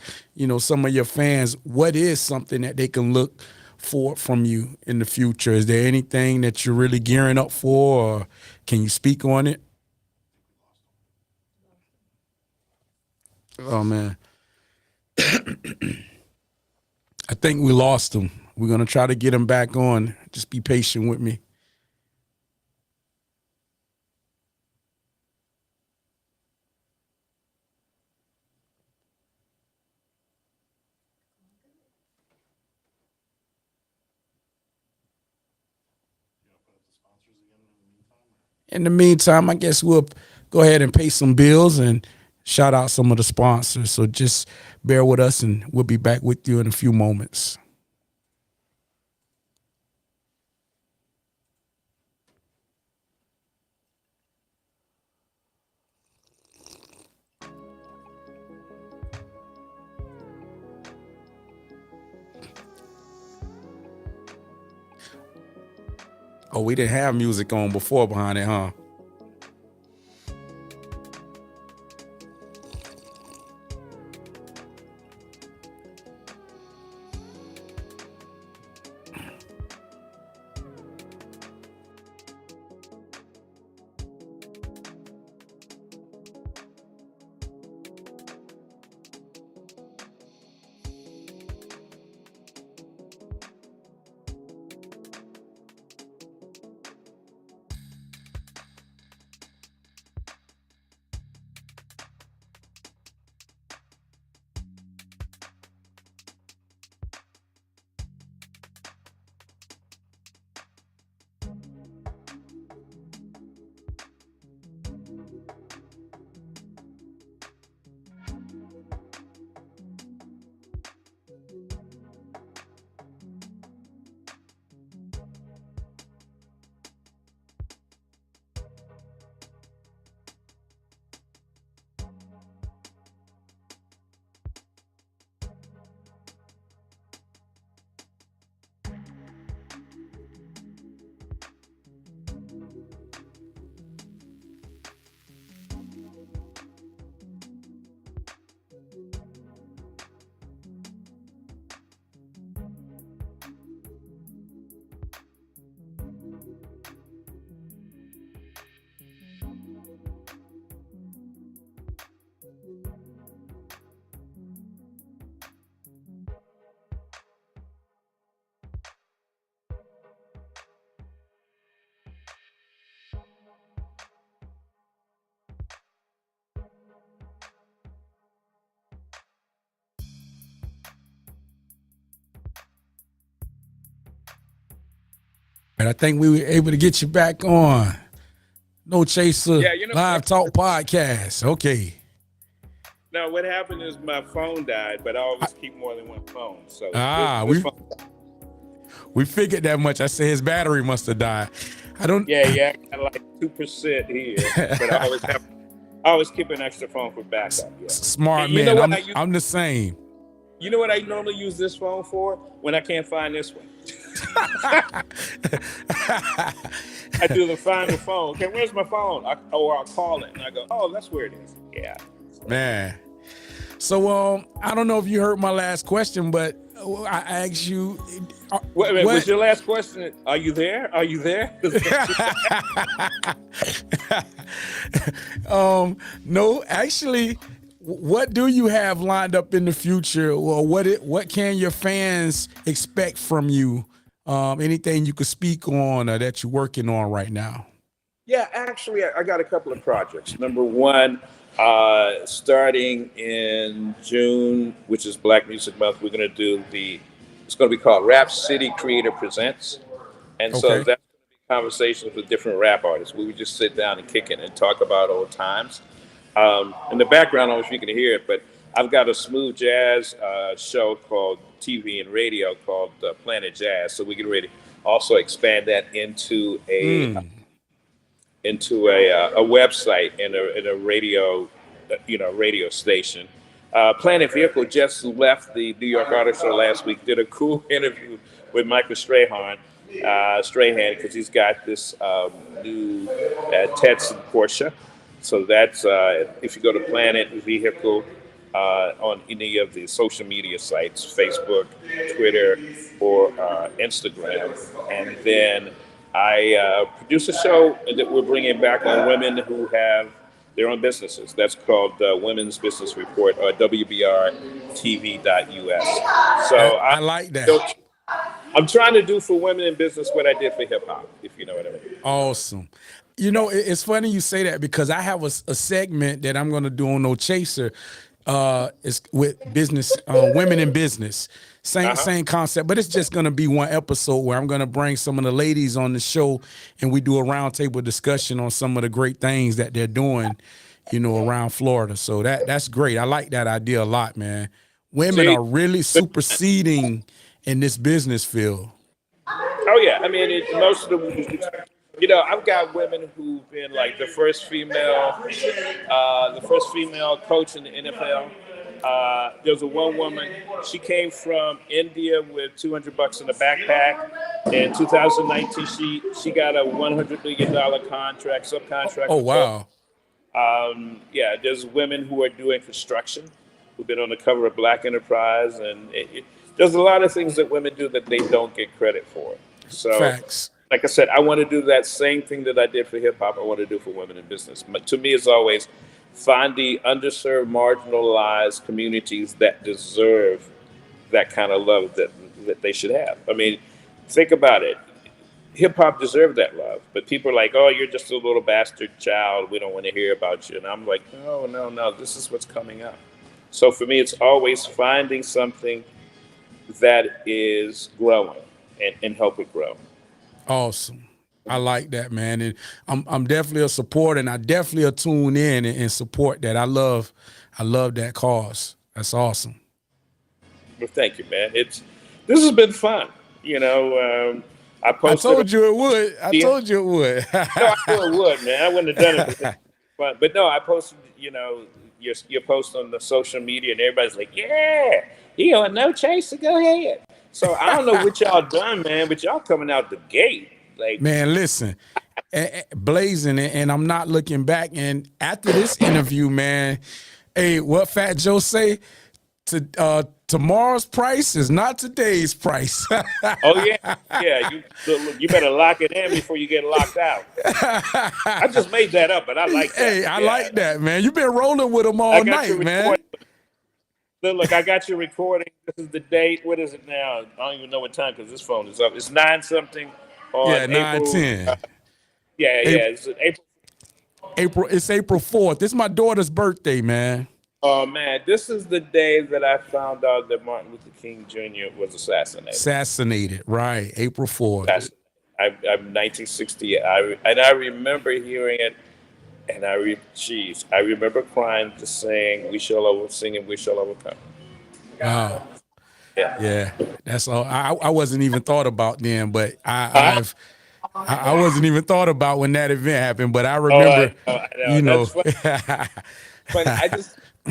some of your fans, what is something that they can look for from you in the future? Is there anything that you're really gearing up for, or can you speak on it? Oh, man. I think we lost him. We're going to try to get him back on. Just be patient with me. In the meantime, I guess we'll go ahead and pay some bills and shout out some of the sponsors. So just bear with us and we'll be back with you in a few moments. Oh, we didn't have music on before behind it, huh? I think we were able to get you back on. No Chaser Yeah, Live Talk Podcast. Okay. No, what happened is my phone died, but I always keep more than one phone. So we figured that much. I said his battery must have died. I don't. Yeah, I got like 2% here, but I always keep an extra phone for backup. Yeah. Smart man. I'm the same. You know what I normally use this phone for? When I can't find this one. I do the find the phone. Okay, where's my phone? I'll call it and I go, oh, that's where it is. Yeah. Man. So I don't know if you heard my last question, but I asked you. Wait a minute, was your last question? Are you there? Are you there? No, actually, what do you have lined up in the future, or what can your fans expect from you? Anything you could speak on that you're working on right now? Yeah, actually, I got a couple of projects. Number one, starting in June, which is Black Music Month, we're going to do it's going to be called Rap City Creator Presents. And so that's going to be conversations with different rap artists where we just sit down and kick it and talk about old times. In the background, I don't know if you can hear it, but I've got a smooth jazz show called TV and radio called Planet Jazz. So we get ready to also expand that into a website and a radio, radio station. Planet Vehicle just left the New York Artist Show last week. Did a cool interview with Michael Strahan, because he's got this new Tetson Porsche. So that's if you go to Planet Vehicle on any of the social media sites, Facebook, Twitter, or Instagram, and then I produce a show that we're bringing back on women who have their own businesses. That's called Women's Business Report, or WBRTV.us. So I like that. I'm trying to do for women in business what I did for hip hop, if you know what I mean. Awesome. It's funny you say that because I have a segment that I'm going to do on No Chaser. It's with business, women in business. Same concept, but it's just going to be one episode where I'm going to bring some of the ladies on the show and we do a roundtable discussion on some of the great things that they're doing, around Florida. So that's great. I like that idea a lot, man. Women are really superseding in this business field. Oh yeah, I mean, most of them. I've got women who've been like the first female coach in the NFL. There's one woman. She came from India with $200 in a backpack. In 2019, she got a $100 million subcontract. Oh wow! There's women who are doing construction, who've been on the cover of Black Enterprise, and there's a lot of things that women do that they don't get credit for. So, facts. Like I said, I want to do that same thing that I did for hip hop. I want to do for women in business. But to me, it's always find the underserved, marginalized communities that deserve that kind of love that they should have. I mean, think about it. Hip hop deserved that love, but people are like, "Oh, you're just a little bastard child. We don't want to hear about you." And I'm like, "No. This is what's coming up." So for me, it's always finding something that is growing and help it grow. Awesome. I like that, man. And I'm definitely a supporter, and I definitely tune in and support that. I love that cause. That's awesome. Well, thank you, man. This has been fun. I told you it would. No, I knew it would, man. I wouldn't have done it. But no, I posted, your post on the social media, and everybody's like, "Yeah, he on No Chaser, go ahead." So I don't know what y'all done, man, but y'all coming out the gate. Like, man, listen, blazing, and I'm not looking back. And after this interview, man, hey, what Fat Joe say? Tomorrow's price is not today's price. Oh yeah. You better lock it in before you get locked out. I just made that up, but I like that. Hey, I like that, man. You've been rolling with them all night, man. Look, I got your recording. This is the date. What is it now? I don't even know what time because this phone is up. It's 9-something on April. 9/10. It's April. It's April 4th. This is my daughter's birthday, man. Oh man, this is the day that I found out that Martin Luther King Jr. was assassinated. Right, April 4th. I'm 1960. I remember hearing it, and I remember crying to singing "We Shall Overcome." Wow. Yeah. Yeah, that's all. I wasn't even thought about then, but Huh? I wasn't even thought about when that event happened. But I Oh, remember, I know. you know, That's funny.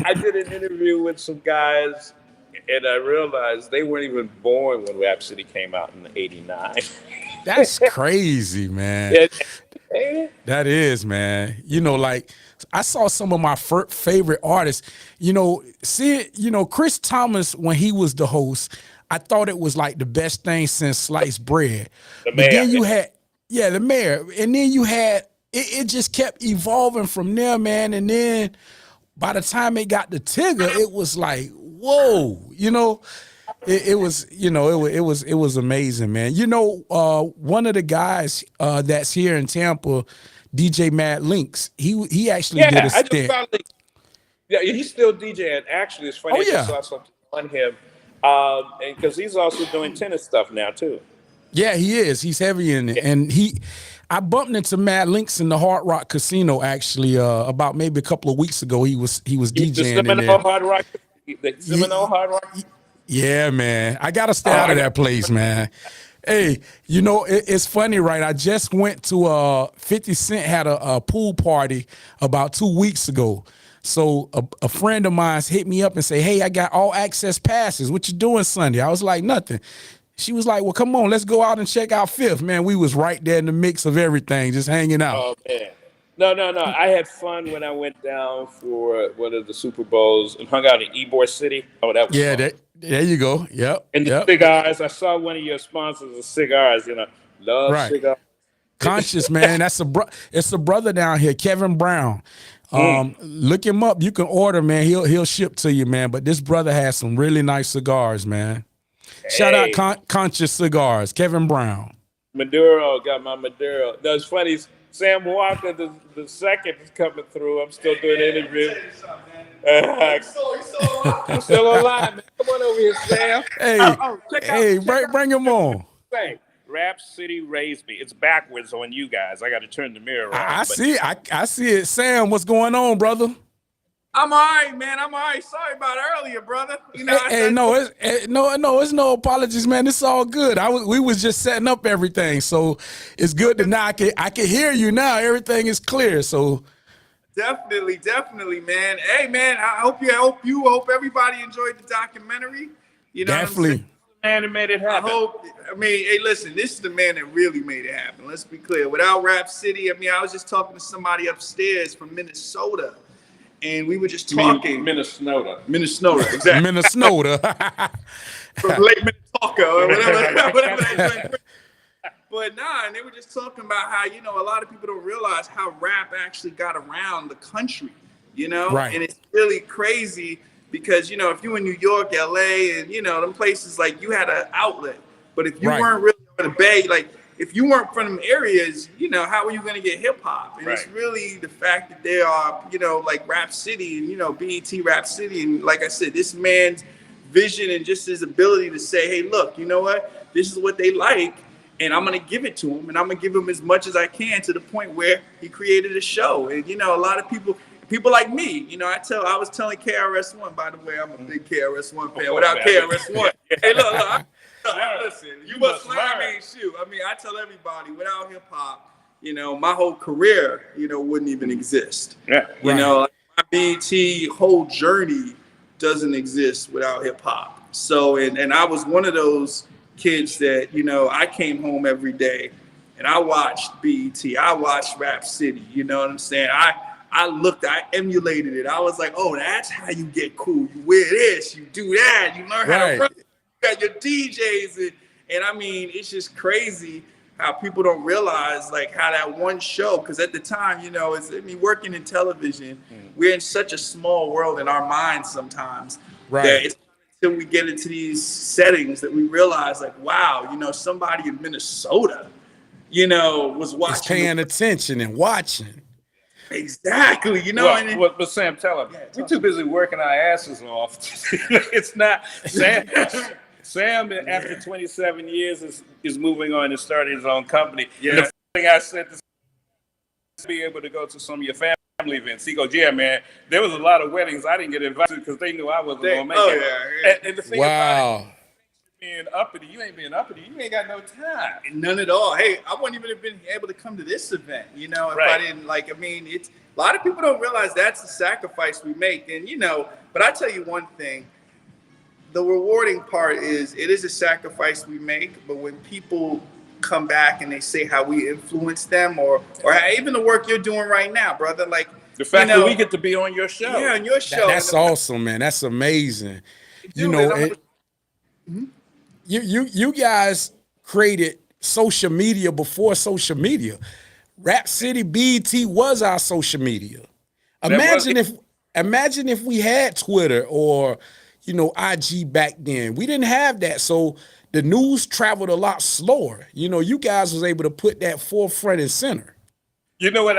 I did an interview with some guys, and I realized they weren't even born when Rap City came out in '89. that's crazy, man. Yeah. That is, man. You know, like I saw some of my favorite artists. You know, Chris Thomas when he was the host, I thought it was like the best thing since sliced bread. The But then mayor. you had, yeah, the mayor, and then you had it just kept evolving from there, man. And then by the time it got to Tigger, it was like, whoa, you know. It was, you know, it was amazing, man. You know, one of the guys that's here in Tampa, DJ Mad Links, he actually did a I just stint. found that. Yeah, he's still DJing. Actually, it's funny. Oh, I just yeah. saw something on him, and because he's also doing tennis stuff now too. Yeah, he is. He's heavy in it, and I bumped into Mad Links in the Hard Rock Casino actually about maybe a couple of weeks ago. He was The DJing in Seminole there. Hard Rock. The Seminole Hard Rock. Yeah, man. I got to stay out of that place, man. Hey, you know, it's funny, right? I just went to 50 Cent had a pool party about 2 weeks ago. So a friend of mine hit me up and say, hey, I got all access passes. What you doing Sunday? I was like, nothing. She was like, well, come on, let's go out and check out Fifth. Man, we was right there in the mix of everything, just hanging out. Oh, man. No. I had fun when I went down for one of the Super Bowls and hung out in Ybor City. Oh, that was fun. There you go. Yep. And the cigars, I saw one of your sponsors of cigars, love Right. cigars. Conscious, man. It's a brother down here, Kevin Brown. Look him up. You can order, man. He'll ship to you, man. But this brother has some really nice cigars, man. Shout out Conscious Cigars, Kevin Brown. Maduro, got my Maduro. No, it's funny. Sam Walker, the second is coming through. I'm still doing an interview. I'm still alive, man. Come on over here, Sam. Hey, bring him on. Hey, Rap City raised me. It's backwards on you guys. I got to turn the mirror around. I see it. Sam, what's going on, brother? I'm all right, man. I'm all right. Sorry about earlier, brother. It's no apologies, man. It's all good. We was just setting up everything, so it's good to now. I can hear you now. Everything is clear. So definitely, man. Hey, man. I hope everybody enjoyed the documentary. You know, definitely. Man that made it happen. Hey, listen. This is the man that really made it happen. Let's be clear. Without Rap City, I was just talking to somebody upstairs from Minnesota. And we were just talking. Minnesota, exactly. Minnesota. From Lake Minnetonka or whatever. But and they were just talking about how, a lot of people don't realize how rap actually got around the country, Right. And it's really crazy because, if you in New York, LA, and, them places, like, you had an outlet. But if you weren't really on the Bay, like, if you weren't from them areas, how are you going to get hip hop? And It's really the fact that there are, like Rap City and, BET Rap City. And like I said, this man's vision and just his ability to say, hey, look, you know what? This is what they like. And I'm going to give it to him. And I'm going to give him as much as I can to the point where he created a show. And, a lot of people like me, I was telling KRS-One, by the way, I'm a big KRS-One fan. Without KRS-One, hey, look, listen, you must learn. I tell everybody, without hip hop, my whole career, wouldn't even exist. Yeah. My BET whole journey doesn't exist without hip hop. So, and I was one of those kids that, I came home every day and I watched BET. I watched Rap City. You know what I'm saying? I emulated it. I was like, oh, that's how you get cool. You wear this, you do that, you learn how to run. You got your DJs and it's just crazy how people don't realize like how that one show, because at the time, working in television, we're in such a small world in our minds sometimes that it's until we get into these settings that we realize like, wow, somebody in Minnesota, was watching. It's paying attention and watching. Exactly, But Sam, tell him, we're too busy working our asses off. It's not Sam. Sam, after 27 years, is moving on and starting his own company. Yeah. And the first thing I said to be able to go to some of your family events. He goes, yeah, man, there was a lot of weddings I didn't get invited to because they knew I wasn't going to make it. Yeah. And the thing about it, Wow. being uppity, you ain't being uppity. You ain't got no time. None at all. Hey, I wouldn't even have been able to come to this event, if I didn't it's a lot of people don't realize that's the sacrifice we make. And, but I tell you one thing, the rewarding part is it is a sacrifice we make, but when people come back and they say how we influence them or even the work you're doing right now, brother, like the fact that we get to be on your show. Yeah, on your show. That's awesome, man. That's amazing. You guys created social media before social media. Rap City BET was our social media. Imagine if we had Twitter or IG back then. We didn't have that, so the news traveled a lot slower. You guys was able to put that forefront and center. You know what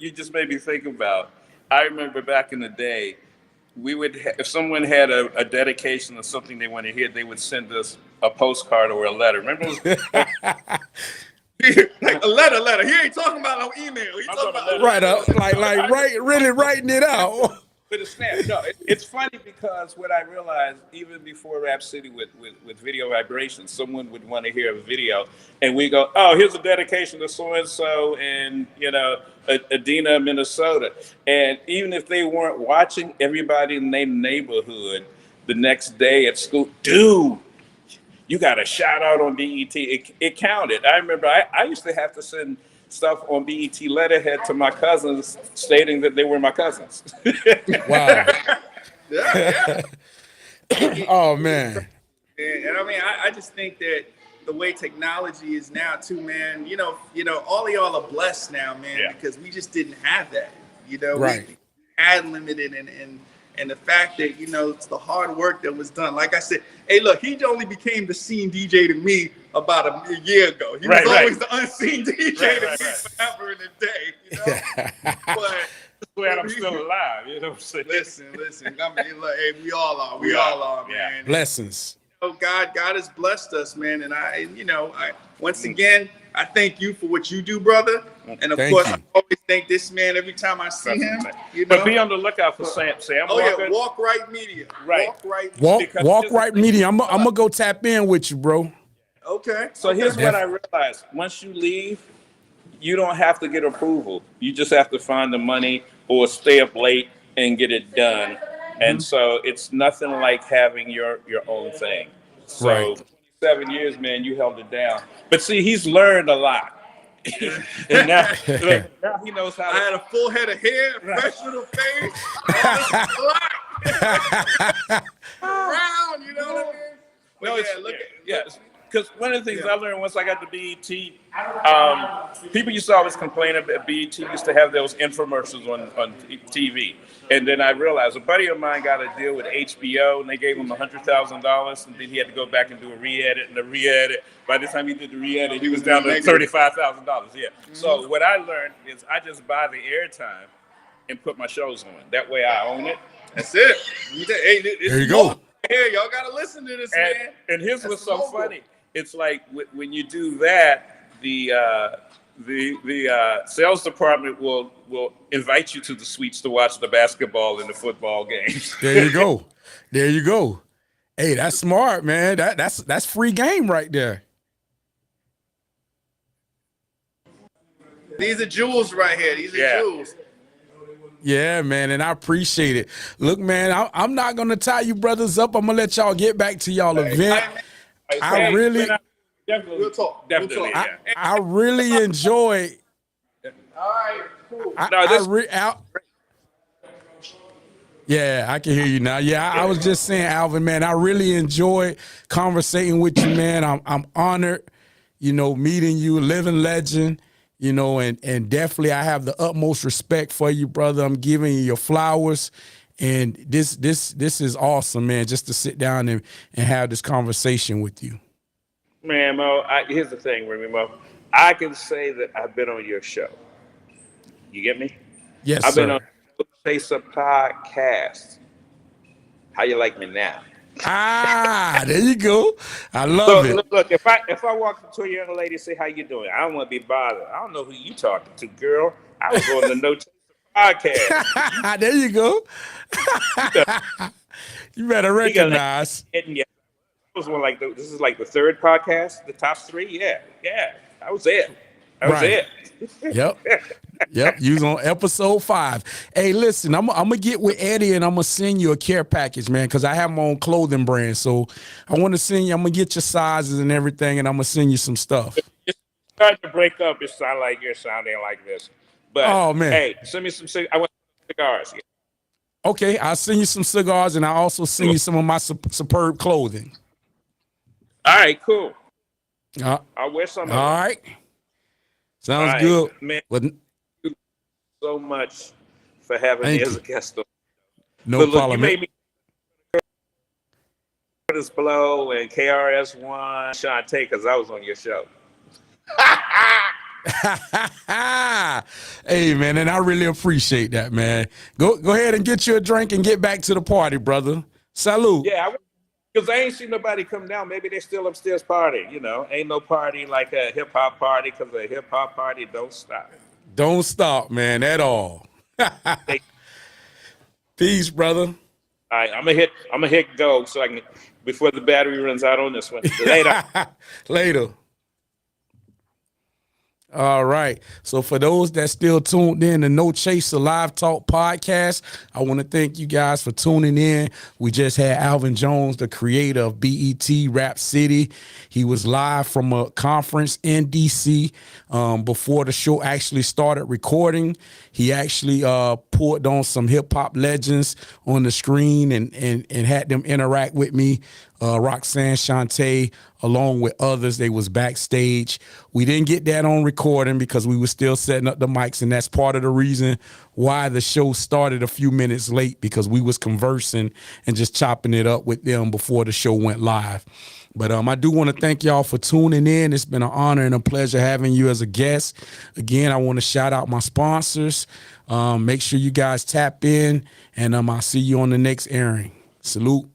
you just made me think about? I remember back in the day, we would if someone had a dedication or something they wanted to hear, they would send us a postcard or a letter. Remember? Like a letter. He ain't talking about no email. He's talking about really writing it out. With a snap. No, it's funny because what I realized, even before Rap City with video vibrations, someone would want to hear a video, and we go, "Oh, here's a dedication to so and so in Adena, Minnesota." And even if they weren't watching, everybody in their neighborhood the next day at school, dude, you got a shout out on BET. It counted. I remember I used to have to send stuff on BET letterhead to my cousins stating that they were my cousins. Wow. Yeah. Oh, man. And I just think that the way technology is now too, man, all of y'all are blessed now, man, because we just didn't have that, Right. We had limited and the fact that, it's the hard work that was done. Like I said, hey, look, he only became the scene DJ to me about a year ago. He was always the unseen DJ to me forever in a day, But glad I'm still alive, you know what I'm saying? Listen. Look, hey, we all are, man. Blessings. God has blessed us, man. And I once again, I thank you for what you do, brother. And of course, I always thank this man every time I see him. But be on the lookout for Sam. Walk Right Media. Right. Walk Right Media. I'm gonna go tap in with you, bro. Okay. So here's what I realized. Once you leave, you don't have to get approval. You just have to find the money or stay up late and get it done. And so it's nothing like having your own thing. So 27 years, man, you held it down. But see, he's learned a lot. And now he knows how. I had a full head of hair, fresh little face, brown, you know what I mean? No, because one of the things I learned once I got to BET, people used to always complain about BET used to have those infomercials on TV. And then I realized a buddy of mine got a deal with HBO, and they gave him $100,000, and then he had to go back and do a re-edit and a re-edit. By the time he did the re-edit, he was down to $35,000. Yeah. So what I learned is I just buy the airtime and put my shows on. That way I own it. That's it. Hey, there you go. Here, y'all gotta listen to this, man. And here's what's so funny. It's like when you do that, the sales department will invite you to the suites to watch the basketball and the football games. There you go. Hey, that's smart, man. That's free game right there. These are jewels right here. These are jewels. Yeah, man, and I appreciate it. Look, man, I'm not gonna tie you brothers up. I'm gonna let y'all get back to y'all event. I really, we'll talk. Definitely. I really enjoyed. All right, cool. Yeah, I can hear you now. Yeah, I was just saying, Alvin, man, I really enjoyed conversating with you, man. I'm honored, meeting you, living legend. And definitely I have the utmost respect for you, brother. I'm giving you your flowers. And this is awesome, man, just to sit down and have this conversation with you. Man, Mo, here's the thing, Remy Mo. I can say that I've been on your show. You get me? Yes, I've sir. been on the Chaser podcast. How you like me now? There you go. I love it. Look, if I walk up to a young lady and say, "How you doing?" I don't want to be bothered. I don't know who you talking to, girl. I was on the No Chaser podcast. There you go. You better recognize. Yeah, I was one this is like the third podcast, the top 3. Yeah, I was it. Yep. Yep. You was on episode 5. Hey, listen, I'm gonna get with Eddie and I'm gonna send you a care package, man, because I have my own clothing brand. So I want to send you. I'm gonna get your sizes and everything, and I'm gonna send you some stuff. It's starting to break up. It sound like you're sounding like this. But oh man, hey, send me some. I want cigars. Okay, I'll send you some cigars, and I'll also send you some of my superb clothing. All right, cool. I'll wear some. All right. Sounds good. Man, thank you so much for having me as a guest. No problem. You made me Curtis Blow and KRS-One, Shantae, because I was on your show. Hey, man, and I really appreciate that, man. Go ahead and get you a drink and get back to the party, brother. Salute. Yeah, because I ain't seen nobody come down. Maybe they still upstairs party. Ain't no party like a hip hop party, because a hip hop party don't stop. Don't stop, man, at all. Peace, brother. All right, I'm gonna hit go so I can before the battery runs out on this one. Later. Later. All right. So for those that still tuned in to No Chaser Live Talk podcast, I want to thank you guys for tuning in. We just had Alvin Jones, the creator of BET Rap City. He was live from a conference in DC before the show actually started recording. He actually poured on some hip hop legends on the screen and had them interact with me. Roxanne, Shantae, along with others, they was backstage. We didn't get that on recording because we were still setting up the mics, and that's part of the reason why the show started a few minutes late, because we was conversing and just chopping it up with them before the show went live. But I do want to thank y'all for tuning in. It's been an honor and a pleasure having you as a guest. Again, I want to shout out my sponsors. Make sure you guys tap in, and I'll see you on the next airing. Salute.